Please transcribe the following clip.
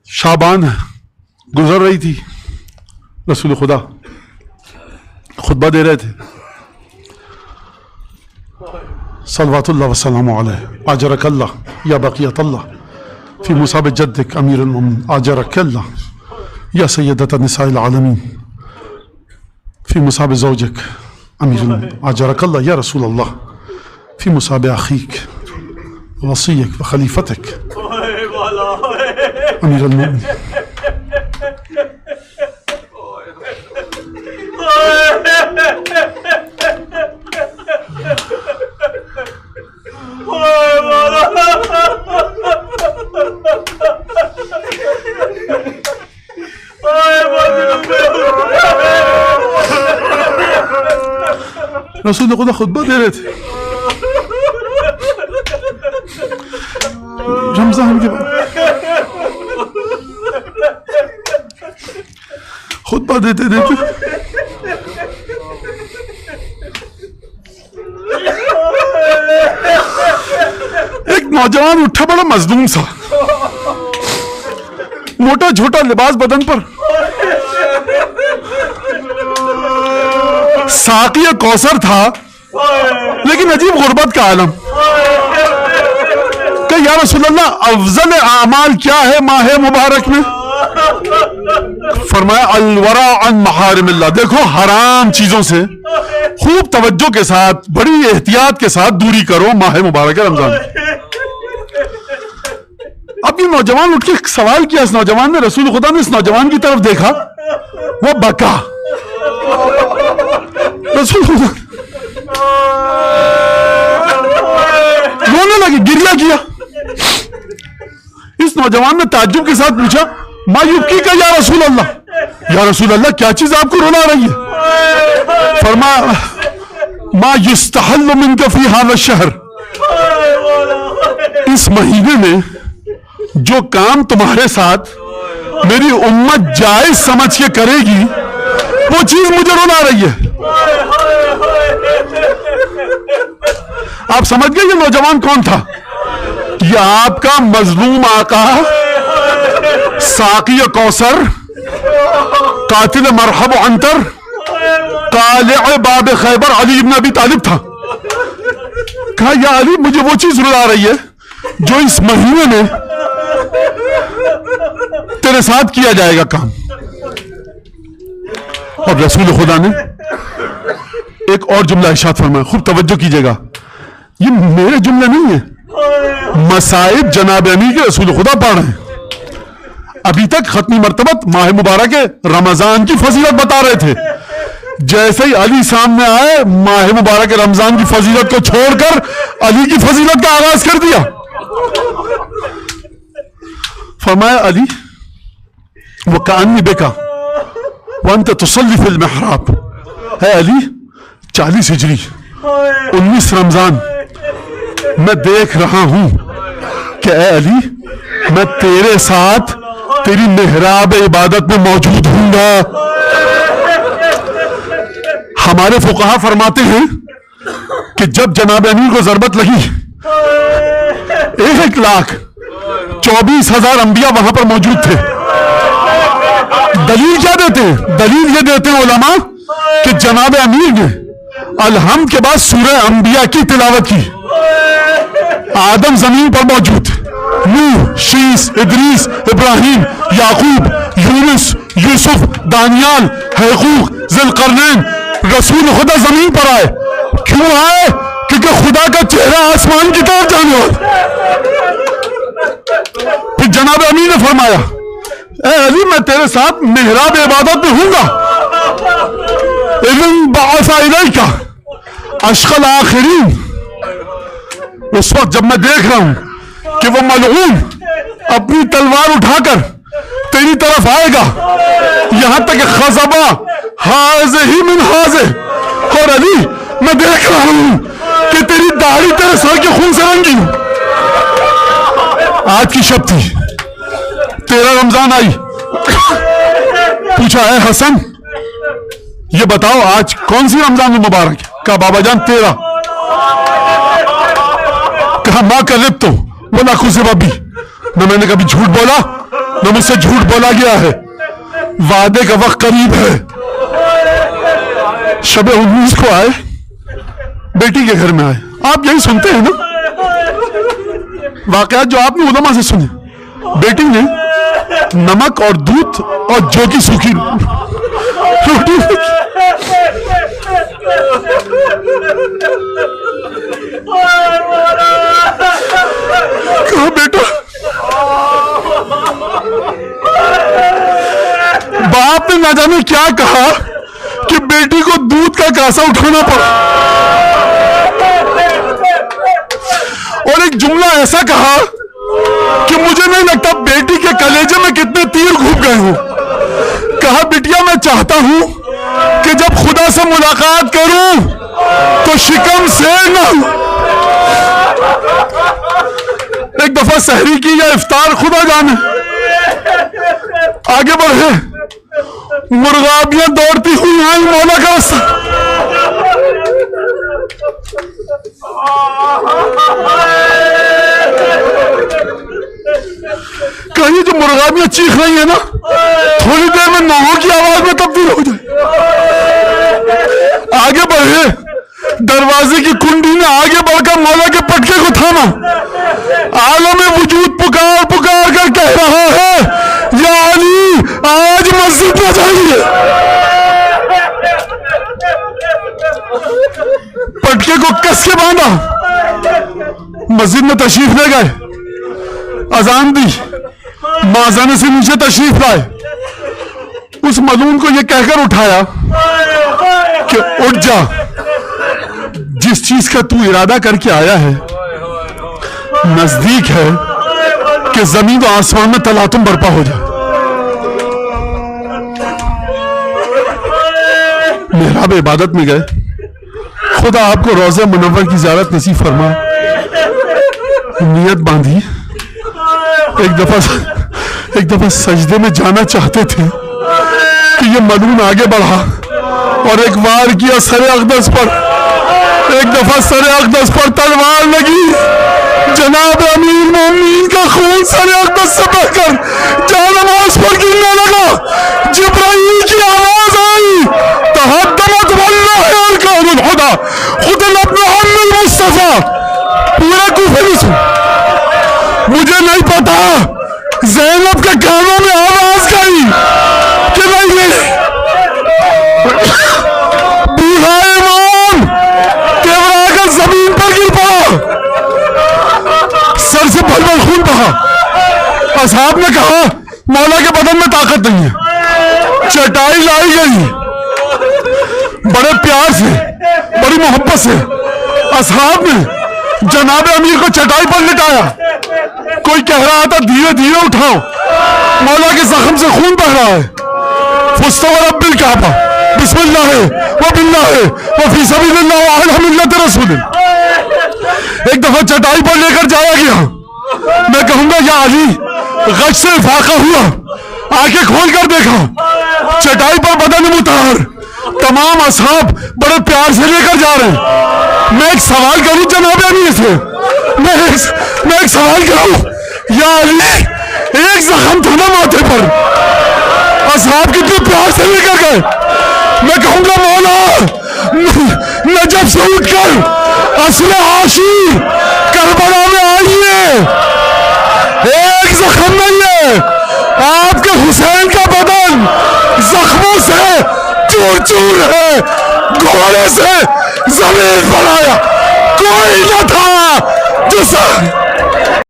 شعبان گزر رہی تھی، رسول خدا خطبہ دے رہے تھے، صلوات اللہ وسلام علیہ، اجرک اللہ یا بقیت اللہ فی مصاب جدک امیر المؤمنین، اجرک اللہ یا سیدۃ نساء العالمین فی مصاب زوجک امیر المؤمنین، اجرک اللہ یا رسول اللہ فی مصاب اخیک وصیک و خلیفتک امیر المؤمنین۔ رسول خدا خطبہ دے رہے تھے رمضان کے بعد، خطبہ دیتے دیتے ایک نوجوان اٹھا، بڑا مظلوم سا، موٹا جھوٹا لباس بدن پر، ساقی کوثر تھا لیکن عجیب غربت کا عالم، کہ یا رسول اللہ افضل اعمال کیا ہے ماہ مبارک میں؟ فرمایا الورع عن محارم اللہ، دیکھو حرام چیزوں سے خوب توجہ کے ساتھ بڑی احتیاط کے ساتھ دوری کرو ماہ مبارک رمضان۔ اب یہ نوجوان اٹھ کے سوال کیا، اس نوجوان نے، رسول خدا نے اس نوجوان کی طرف دیکھا، وہ بکا، رسول خدا رونے لگے، گریہ کیا۔ اس نوجوان نے تعجب کے ساتھ پوچھا ما یبکی کا یا رسول اللہ، یا رسول اللہ کیا چیز آپ کو رونا رہی ہے؟ فرمایا ما یستحل منک فی ھذا الشہر، اس مہینے میں جو کام تمہارے ساتھ میری امت جائز سمجھ کے کرے گی وہ چیز مجھے رونا رہی ہے۔ آپ سمجھ گئے یہ نوجوان کون تھا؟ یہ آپ کا مظلوم آقا، ساقی کوثر، قاتل مرحب عنتر، قالع باب خیبر علی ابن ابی طالب تھا۔ کہا یا علی مجھے وہ چیز رلا رہی ہے جو اس مہینے میں تیرے ساتھ کیا جائے گا کام۔ اور رسول خدا نے ایک اور جملہ ارشاد فرمایا، خوب توجہ کیجئے گا، یہ میرے جملے نہیں ہے، مصائب جناب امیر کے رسول خدا پڑھ رہے ہیں۔ ابھی تک ختمی مرتبت ماہ مبارک رمضان کی فضیلت بتا رہے تھے، جیسے ہی علی سامنے آئے ماہ مبارک رمضان کی فضیلت کو چھوڑ کر علی کی فضیلت کا آغاز کر دیا۔ فرمایا علی وَكَأَنِّي بِكَ وَأَنْتَ تُصَلِّ فِي الْمِحْرَابِ، اے علی 40 ہجری 19 رمضان میں دیکھ رہا ہوں کہ اے علی میں تیرے ساتھ تیری محراب عبادت میں موجود ہوں گا۔ ہمارے فقہا فرماتے ہیں کہ جب جناب امیر کو ضربت لگی 1,24,000 انبیاء وہاں پر موجود تھے۔ دلیل کیا دیتے ہیں؟ دلیل یہ دیتے ہیں علماء کہ جناب امیر نے الحمد کے بعد سورہ انبیاء کی تلاوت کی۔ آدم زمین پر موجود، نوح، شیس، ادریس، ابراہیم، یعقوب، یونس، یوسف، دانیال، حیقوق، ذوالقرنین، رسول خدا زمین پر آئے۔ کیوں آئے؟ کیونکہ خدا کا چہرہ آسمان کی طرف جانے والا۔ پھر جناب امیر نے فرمایا اے علی میں تیرے ساتھ محراب عبادت میں ہوں گا۔ اذن بعث الیک اشقى الاخرین، اس وقت جب میں دیکھ رہا ہوں کہ وہ ملعون اپنی تلوار اٹھا کر تیری طرف آئے گا، یہاں تک خزبہ حاضہ ہی من حاضہ، اور علی میں دیکھ رہا ہوں کہ تیری داڑھی تیرے سر کے خون سے رنگی ہوں۔ آج کی شب تھی، 13 رمضان آئی، پوچھا اے حسن یہ بتاؤ آج کون سی رمضان مبارک ہے؟ کہا بابا جان 13۔ کہا ماں کا لب تو بولا خزبہ بھی، نہ میں نے کبھی جھوٹ بولا نہ مجھ سے جھوٹ بولا گیا ہے. وعدے کا وقت قریب ہے. شب 19 کو آئے, بیٹی کے گھر میں آئے. آپ یہی سنتے ہیں نا واقعات جو آپ نے علماء سے سنے. بیٹی نے نمک اور دودھ اور جو کی سوکھی روٹی کہا بیٹا, باپ نے نہ جانے کیا کہا کہ بیٹی کو دودھ کا کاسا اٹھانا پڑا, اور ایک جملہ ایسا کہا کہ مجھے نہیں لگتا بیٹی کے کلیجے میں کتنے تیر گھوم گئے ہوں. کہا بٹیا میں چاہتا ہوں کہ جب خدا سے ملاقات کروں تو شکم سے نہ. ایک دفعہ سحری کی یا افطار خدا جانے. آگے بڑھے, مرغابیاں دوڑتی ہوئی آئی مولا کا راستہ. کہیں جو مرغابیاں چیخ رہی ہیں نا, تھوڑی دیر میں نوحوں کی آواز میں تبدیل ہو جائے. آگے بڑھے, دروازے کی کنڈی نے آگے بڑھ کر مولا کے پٹکے کو تھاما. عالم وجود پکار پکار کر کہہ رہا ہے یا علی آج مسجد میں جائیے. پٹکے کو کس کے باندھا, مسجد میں تشریف لے گئے, اذان دی, مازانے سے نیچے تشریف لائے. اس ملعون کو یہ کہہ کر اٹھایا کہ اٹھ جا, جس چیز کا تو ارادہ کر کے آیا ہے نزدیک ہے کہ زمین و آسمان میں تلاطم برپا ہو جائے. محراب عبادت میں گئے, خدا آپ کو روضہ منور کی زیارت نصیب فرما. نیت باندھی, ایک دفعہ سجدے میں جانا چاہتے تھے کہ یہ ملعون آگے بڑھا اور ایک وار کیا سر اقدس پر. ایک دفعہ سر اقدس پر تلوار لگی, جناب امیر المومنین کا خون سر اقدس سے بہ کر جانماز پر گرنے لگا. جبرائیل کی آواز آئی, تحدمت واللہ ارکان الہدی خطل ابن عم المصطفیٰ. پورا کوفہ نہیں سن. مجھے نہیں پتا زینب کے کانوں میں آواز گئی کہ نہیں, بوڑھا امام تیورا کر زمین پر گر پڑا, سر سے بھل بھل خون بہا. اصحاب نے کہا مولا کے بدن میں طاقت نہیں ہے. چٹائی لائی گئی, بڑے پیار سے بڑی محبت سے اصحاب نے جناب امیر کو چٹائی پر لٹایا. کوئی کہہ رہا تھا دھیرے دھیرے اٹھاؤ, مولا کے زخم سے خون بہ رہا ہے. فستو رب الکعبہ بسم اللہ و باللہ و فی سبیل اللہ و علی ملت رسول. ایک دفعہ چٹائی پر لے کر جایا گیا. میں کہوں گا یا علی, غش سے فاقہ ہوا, آنکھیں کھول کر دیکھا, چٹائی پر بدن مطہر, تمام اصحاب بڑے پیار سے لے کر جا رہے ہیں. میں ایک سوال کروں جناب امیر سے, میں ایک سوال کروں یا علی, ایک زخم تھا نا ماتھے پر, اصحاب کتنے پیار سے لے کر گئے. میں کہوں گا مولا نجف سے اٹھ کر اصل عاشی کربلا میں آئیے, ایک زخم نہیں ہے. آپ کے حسین کا بدن زخموں سے چور چور ہے, گھوڑے سے زمین پر آیا, کوئی نہ تھا جو